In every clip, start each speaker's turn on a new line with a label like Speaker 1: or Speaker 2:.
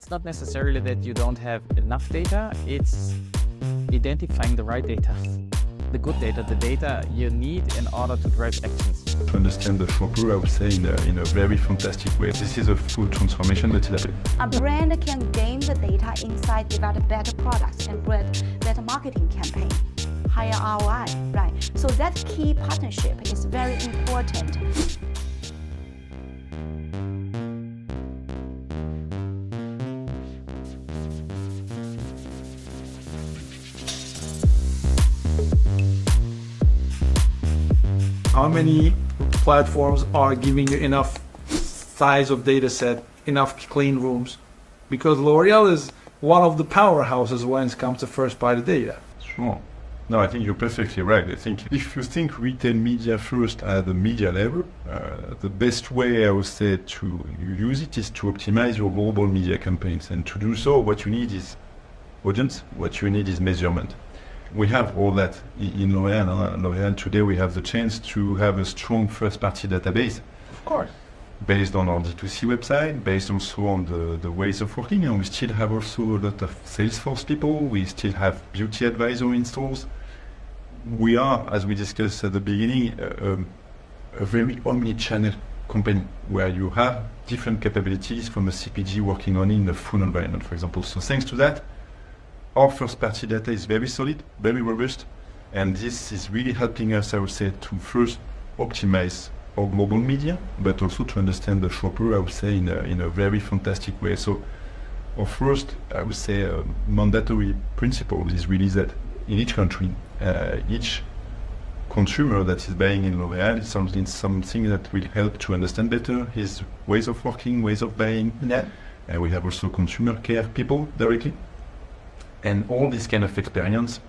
Speaker 1: it's not necessarily that you don't have enough data, it's identifying the right data, the good data, the data you need in order to drive actions.
Speaker 2: To understand the shopper, I would say in a very fantastic way. This is a full transformation that is happening.
Speaker 3: A brand can gain the data insight, develop better products, and create better marketing campaign, higher ROI, right? So that key partnership is very important.
Speaker 4: How many platforms are giving you enough size of data set, enough clean rooms? Because L'Oreal is one of the powerhouses when it comes to first-party data.
Speaker 2: Sure. No, I think you're perfectly right. I think if you think retail media first at the media level, the best way I would say to use it is to optimize your global media campaigns. And to do so, what you need is audience, what you need is measurement. We have all that in L'Oréal. L'Oréal today we have the chance to have a strong first-party database.
Speaker 4: Of course.
Speaker 2: Based on our D2C website, based also on the ways of working, and we still have also a lot of Salesforce people, we still have beauty advisor in stores. We are, as we discussed at the beginning, a very omni-channel company where you have different capabilities from a CPG working on in the full environment, for example. So thanks to that, our first-party data is very solid, very robust, and this is really helping us, I would say, to first optimize our global media, but also to understand the shopper, I would say, in a very fantastic way. So our first, I would say, mandatory principle is really that in each country, each consumer that is buying in L'Oréal is something that will help to understand better his ways of working, ways of buying.
Speaker 4: Yeah.
Speaker 2: And we have also consumer care people directly. And all this kind of experience,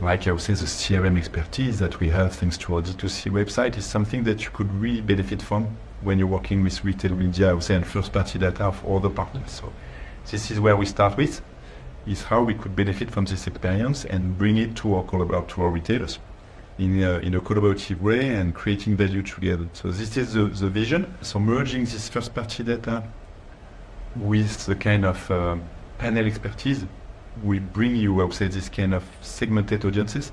Speaker 2: like I would say the CRM expertise that we have thanks to our D2C website, is something that you could really benefit from when you're working with retail media, I would say, and first-party data of other partners. So this is where we start with, is how we could benefit from this experience and bring it to our retailers in a collaborative way and creating value together. So this is the vision. So merging this first-party data with the kind of panel expertise, we bring you, I would say, this kind of segmented audiences,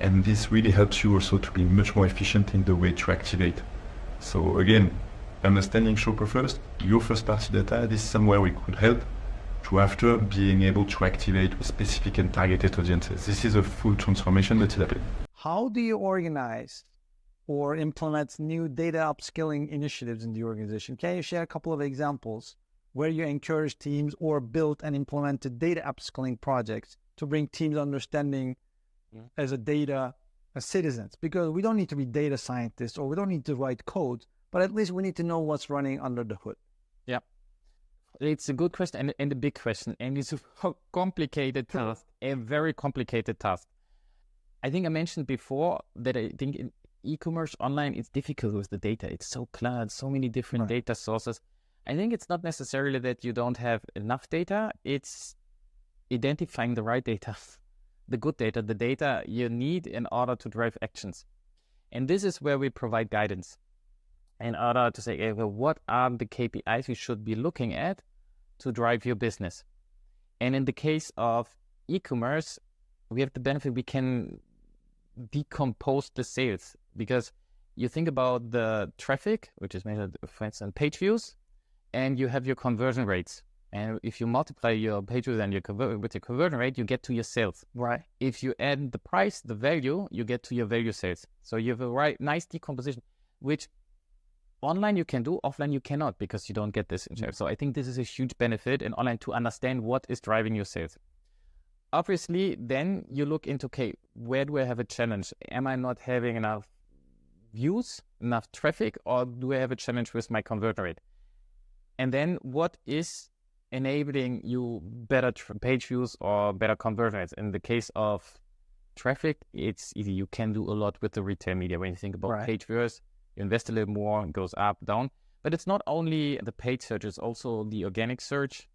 Speaker 2: and this really helps you also to be much more efficient in the way to activate. So again, understanding shopper first, your first-party data, this is somewhere we could help to after being able to activate with specific and targeted audiences. This is a full transformation that is happening.
Speaker 5: How do you organize or implement new data upskilling initiatives in the organization? Can you share a couple of examples where you encourage teams or built and implemented data upskilling projects to bring teams understanding as citizens? Because we don't need to be data scientists or we don't need to write code, but at least we need to know what's running under the hood.
Speaker 1: Yeah, it's a good question and a big question, and it's a complicated task, a very complicated task. I think I mentioned before that I think in e-commerce online, it's difficult with the data. It's so cluttered, so many different data sources. I think it's not necessarily that you don't have enough data, it's identifying the right data, the good data, the data you need in order to drive actions. And this is where we provide guidance in order to say, okay, well, what are the KPIs you should be looking at to drive your business? And in the case of e-commerce, we have the benefit we can decompose the sales, because you think about the traffic, which is measured, for instance, page views, and you have your conversion rates. And if you multiply your page views and with your conversion rate, you get to your sales.
Speaker 5: Right.
Speaker 1: If you add the price, the value, you get to your value sales. So you have a nice decomposition, which online you can do, offline you cannot, because you don't get this in share. So I think this is a huge benefit in online to understand what is driving your sales. Obviously, then you look into, okay, where do I have a challenge? Am I not having enough views, enough traffic, or do I have a challenge with my conversion rate? And then what is enabling you better page views or better conversion rates? In the case of traffic, it's easy. You can do a lot with the retail media. When you think about page views, you invest a little more, it goes up, down. But it's not only the paid search, it's also the organic search,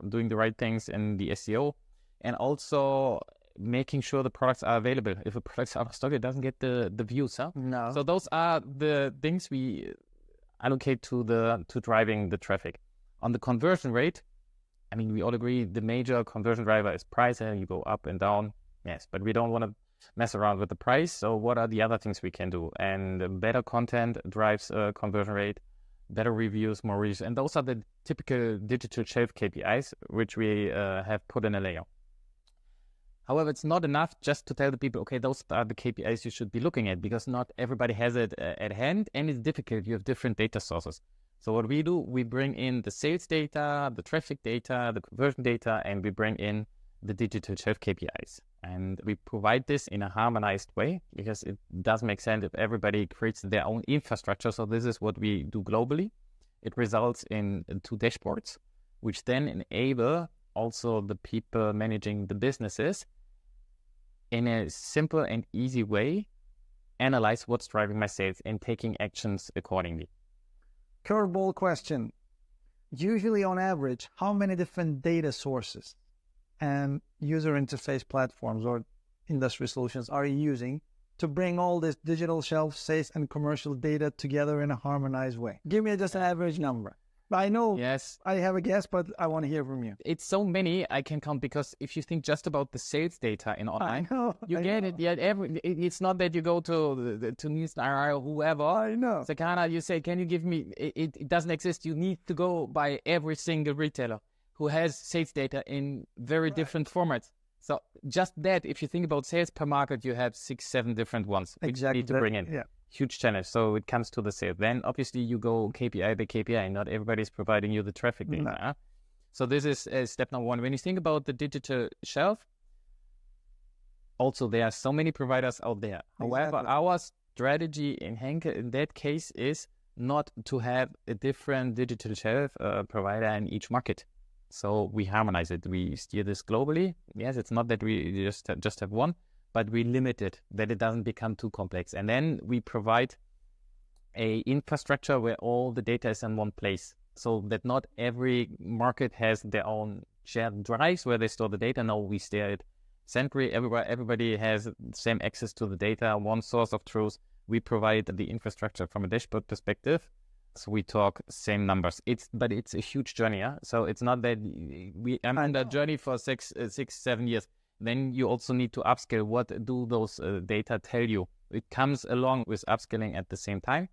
Speaker 1: doing the right things in the SEO, and also making sure the products are available. If a product's out of stock, it doesn't get the views. Huh?
Speaker 5: No.
Speaker 1: So those are the things we allocate to driving the traffic. On the conversion rate, I mean, we all agree the major conversion driver is price, and you go up and down. Yes, but we don't want to mess around with the price. So what are the other things we can do? And better content drives conversion rate, better reviews, more reviews. And those are the typical digital shelf KPIs, which we have put in a layer. However, it's not enough just to tell the people, okay, those are the KPIs you should be looking at, because not everybody has it at hand, and it's difficult. You have different data sources. So what we do, we bring in the sales data, the traffic data, the conversion data, and we bring in the digital shelf KPIs. And we provide this in a harmonized way, because it does make sense if everybody creates their own infrastructure. So this is what we do globally. It results in 2 dashboards, which then enable also the people managing the businesses in a simple and easy way, analyze what's driving my sales and taking actions accordingly.
Speaker 5: Curveball question. Usually on average, how many different data sources and user interface platforms or industry solutions are you using to bring all this digital shelf, sales, and commercial data together in a harmonized way? Give me just an average number. I know
Speaker 1: Yes,
Speaker 5: I have a guess, but I want to hear from you.
Speaker 1: it's so many I can count, because if you think just about the sales data in online, you get it. Yeah, it's not that you go to Nielsen or whoever.
Speaker 5: I know.
Speaker 1: Sakana, you say, can you give me? It doesn't exist. You need to go by every single retailer who has sales data in very different formats. So just that, if you think about sales per market, you have 6-7 different ones which you need to bring in.
Speaker 5: Yeah.
Speaker 1: Huge challenge. So it comes to the sale. Then obviously you go KPI by KPI. Not everybody's providing you the traffic data.
Speaker 5: No.
Speaker 1: So this is step number 1. When you think about the digital shelf, also there are so many providers out there. However,
Speaker 5: Exactly.
Speaker 1: our strategy in Henkel in that case is not to have a different digital shelf provider in each market. So we harmonize it. We steer this globally. Yes, it's not that we just have one, but we limit it, that it doesn't become too complex. And then we provide a infrastructure where all the data is in one place, so that not every market has their own shared drives where they store the data. No, we steer it centrally. Everybody has the same access to the data, one source of truth. We provide the infrastructure from a dashboard perspective. So we talk same numbers. It's a huge journey. Yeah? So it's not that I'm on that journey for 6-7 years. Then you also need to upskill. What do those data tell you? It comes along with upskilling at the same time.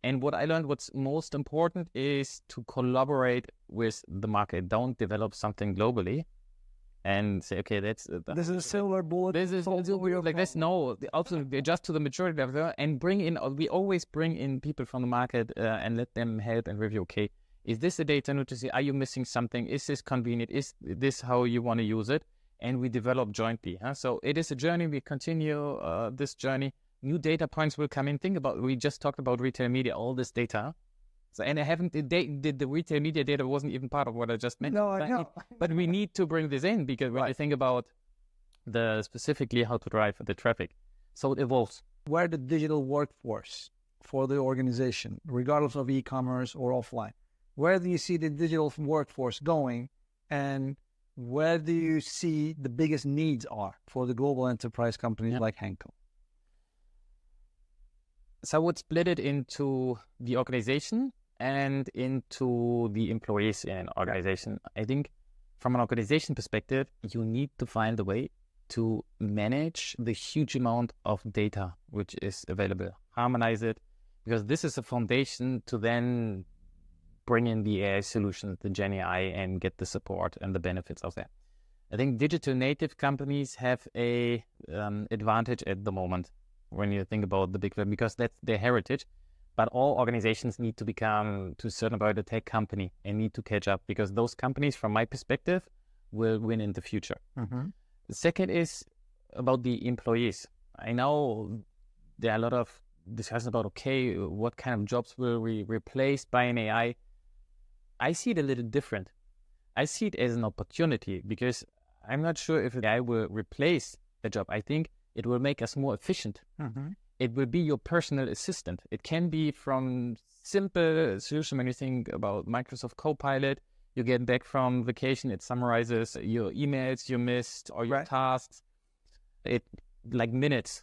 Speaker 1: And what I learned, what's most important is to collaborate with the market. Don't develop something globally and say, okay, this
Speaker 5: is a silver bullet.
Speaker 1: This is like this. No, also adjust to the maturity level and bring in. We always bring in people from the market and let them help and review. Okay, is this a data literacy? Are you missing something? Is this convenient? Is this how you want to use it? And we develop jointly. So it is a journey. We continue this journey. New data points will come in. Think about, we just talked about retail media, all this data. So, and I haven't, the retail media data wasn't even part of what I just mentioned.
Speaker 5: No, I know.
Speaker 1: But we need to bring this in, because when I think about specifically how to drive the traffic, so it evolves.
Speaker 5: Where the digital workforce for the organization, regardless of e-commerce or offline, where do you see the digital workforce going, and where do you see the biggest needs are for the global enterprise companies like Henkel?
Speaker 1: So I would split it into the organization and into the employees in an organization. I think from an organization perspective, you need to find a way to manage the huge amount of data which is available, harmonize it, because this is a foundation to then bring in the AI solution, the Gen AI, and get the support and the benefits of that. I think digital native companies have a advantage at the moment when you think about the big, because that's their heritage. But all organizations need to become, to a certain point, a tech company and need to catch up, because those companies, from my perspective, will win in the future.
Speaker 5: Mm-hmm.
Speaker 1: The second is about the employees. I know there are a lot of discussions about, okay, what kind of jobs will we replace by an AI? I see it a little different. I see it as an opportunity, because I'm not sure if AI will replace a job. I think it will make us more efficient.
Speaker 5: Mm-hmm.
Speaker 1: It will be your personal assistant. It can be from simple solution when you think about Microsoft Copilot. You get back from vacation, it summarizes your emails you missed or your tasks. It like minutes.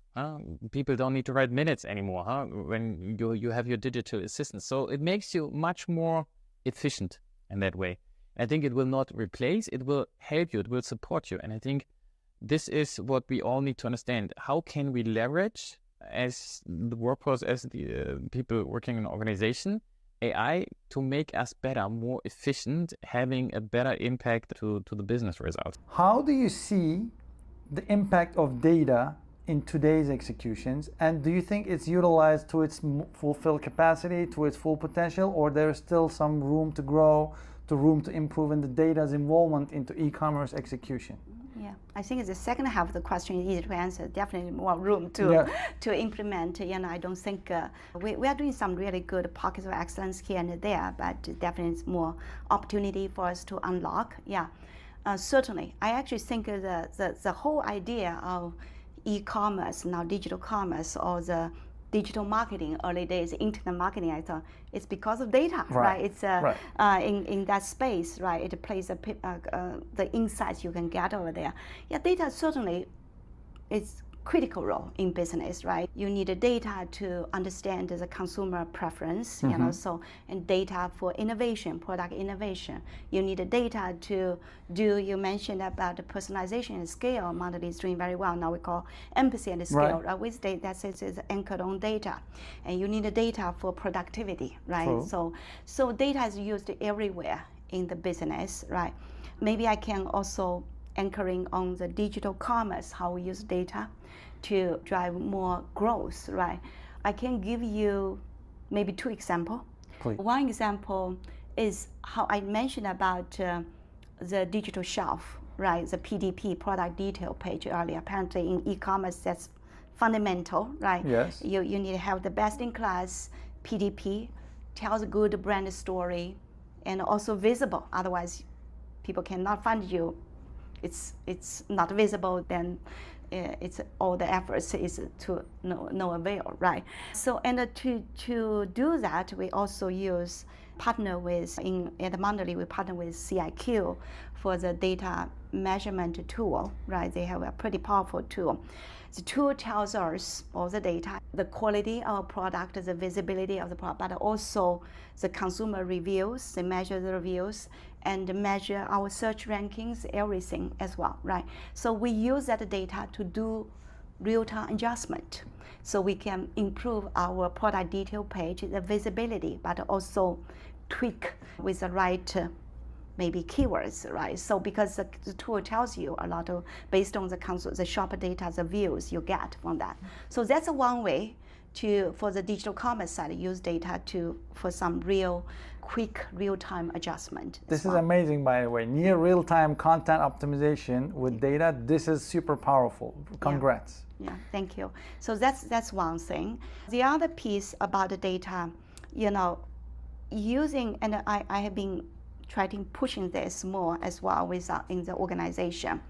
Speaker 1: People don't need to write minutes anymore when you have your digital assistant. So it makes you much more efficient in that way. I think it will not replace, it will help you, it will support you. And I think this is what we all need to understand. How can we leverage, as the workforce, as the people working in an organization, AI to make us better, more efficient, having a better impact to the business results?
Speaker 5: How do you see the impact of data in today's executions, and do you think it's utilized to its full capacity, to its full potential, or there's still some room to grow, room to improve in the data's involvement into e-commerce execution?
Speaker 3: Yeah, I think the second half of the question is easy to answer. Definitely more room to implement. I don't think we are doing some really good pockets of excellence here and there, but definitely it's more opportunity for us to unlock. Yeah, certainly. I actually think the whole idea of e-commerce, now digital commerce, or the digital marketing, early days, internet marketing, I thought it's because of data, right? It's in that space, right? It plays the insights you can get over there. Yeah, data certainly is critical role in business, right? You need the data to understand the consumer preference, and data for innovation, product innovation. You need the data to do, you mentioned about the personalization and scale. Mondelēz is doing very well. Now we call empathy and scale, right? With data, that is anchored on data. And you need the data for productivity, right? True. So data is used everywhere in the business, right? Maybe I can also anchoring on the digital commerce, how we use data to drive more growth, right? I can give you maybe two examples. One example is how I mentioned about the digital shelf, right? The PDP, product detail page earlier. Apparently in e-commerce, that's fundamental, right?
Speaker 5: Yes.
Speaker 3: You need to have the best-in-class PDP, tells a good brand story, and also visible. Otherwise, people cannot find you. It's not visible, then it's all the efforts is to no avail, right? So, and to do that, we also partner with, at Mondelēz, we partner with CIQ for the data measurement tool, right? They have a pretty powerful tool. The tool tells us all the data, the quality of product, the visibility of the product, but also the consumer reviews. They measure the reviews and measure our search rankings, everything as well, right? So we use that data to do real-time adjustment. So we can improve our product detail page, the visibility, but also tweak with the right maybe keywords, right? So because the tool tells you a lot of, based on the shopper data, the views you get from that. So that's one way for the digital commerce side, use data for some quick real-time adjustment.
Speaker 5: This is amazing, by the way. Near real-time content optimization with data. This is super powerful. Congrats.
Speaker 3: Yeah, thank you. So that's one thing. The other piece about the data, using, and I have been pushing this more as well in the organization.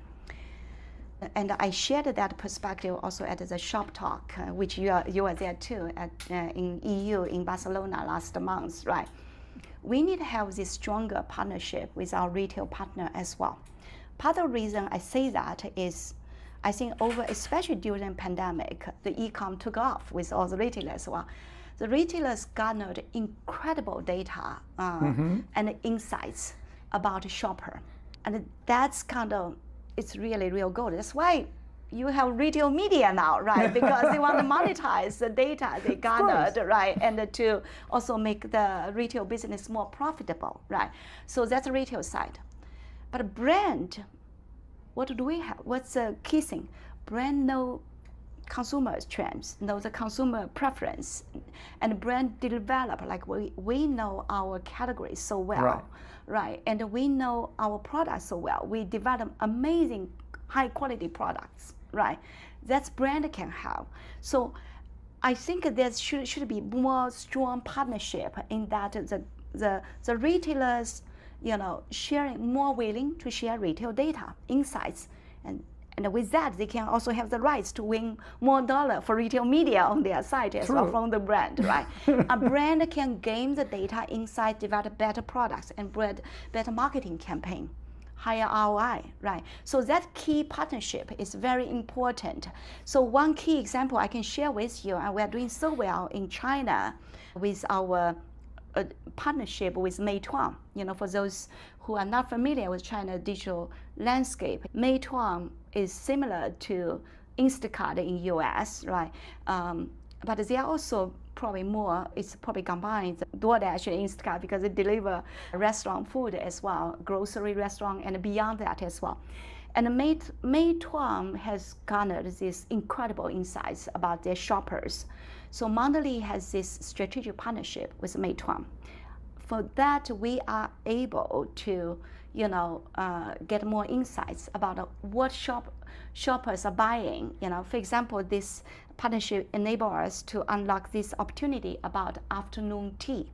Speaker 3: And I shared that perspective also at the shop talk, which you are there too, in EU in Barcelona last month, right? We need to have this stronger partnership with our retail partner as well. Part of the reason I say that is, I think especially during the pandemic, the e-com took off with all the retailers as well. The retailers garnered incredible data and insights about the shopper. And that's it's really real gold. That's why you have retail media now, right? Because they want to monetize the data they garnered, right? And to also make the retail business more profitable, right? So that's the retail side. But a brand, what do we have? What's the key thing? Brand know consumer trends, know the consumer preference, and brand develop, like we know our categories so well, right? And we know our products so well. We develop amazing high quality products, right? That's brand can have. So I think there should be more strong partnership in that the retailers, sharing, more willing to share retail data, insights, and with that, they can also have the rights to win more dollar for retail media on their site as well from the brand, right? A brand can gain the data insight, develop better products, and better marketing campaign, higher ROI, right? So that key partnership is very important. So one key example I can share with you, and we are doing so well in China with our partnership with Meituan. For those who are not familiar with China's digital landscape, Meituan is similar to Instacart in US, right? But they are also probably more, it's probably combined DoorDash and Instacart because they deliver restaurant food as well, grocery restaurant and beyond that as well. And Meituan has garnered these incredible insights about their shoppers. So Mondelēz has this strategic partnership with Meituan. For that, we are able to, get more insights about what shoppers are buying. For example, this partnership enables us to unlock this opportunity about afternoon tea.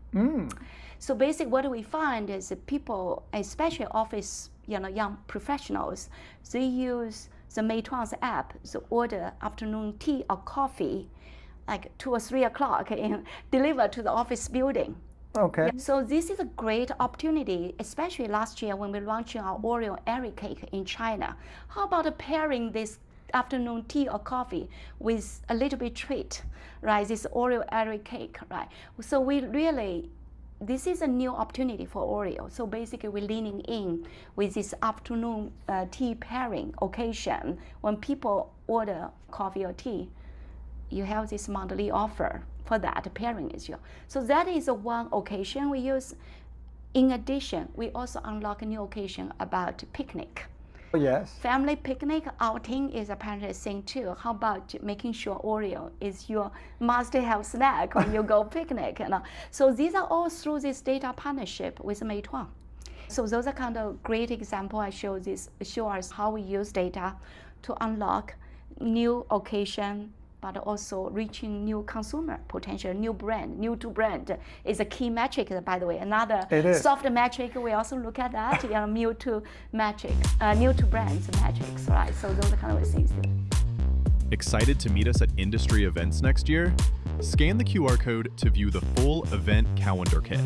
Speaker 3: So basically, what we find is that people, especially office, young professionals, they use the Meituan's app to order afternoon tea or coffee, like 2 or 3 o'clock, and deliver to the office building.
Speaker 5: Okay.
Speaker 3: So this is a great opportunity, especially last year when we're launching our Oreo Airy Cake in China. How about pairing this afternoon tea or coffee with a little bit treat, right? This Oreo Airy Cake, right? So this is a new opportunity for Oreo. So basically we're leaning in with this afternoon tea pairing occasion. When people order coffee or tea, you have this Mondelēz offer for that pairing as well. So that is one occasion we use. In addition, we also unlock a new occasion about picnic.
Speaker 5: Yes.
Speaker 3: Family picnic outing is apparently a thing too. How about making sure Oreo is your must-have snack when you go picnic? So these are all through this data partnership with Meituan. So those are kind of great examples. I show us how we use data to unlock new occasion, but also reaching new consumer potential, new brand, new to brand is a key metric, by the way. Another soft metric, we also look at that, new to metric, new to brands metrics, right? So those are kind of things.
Speaker 6: Excited to meet us at industry events next year? Scan the QR code to view the full event calendar kit.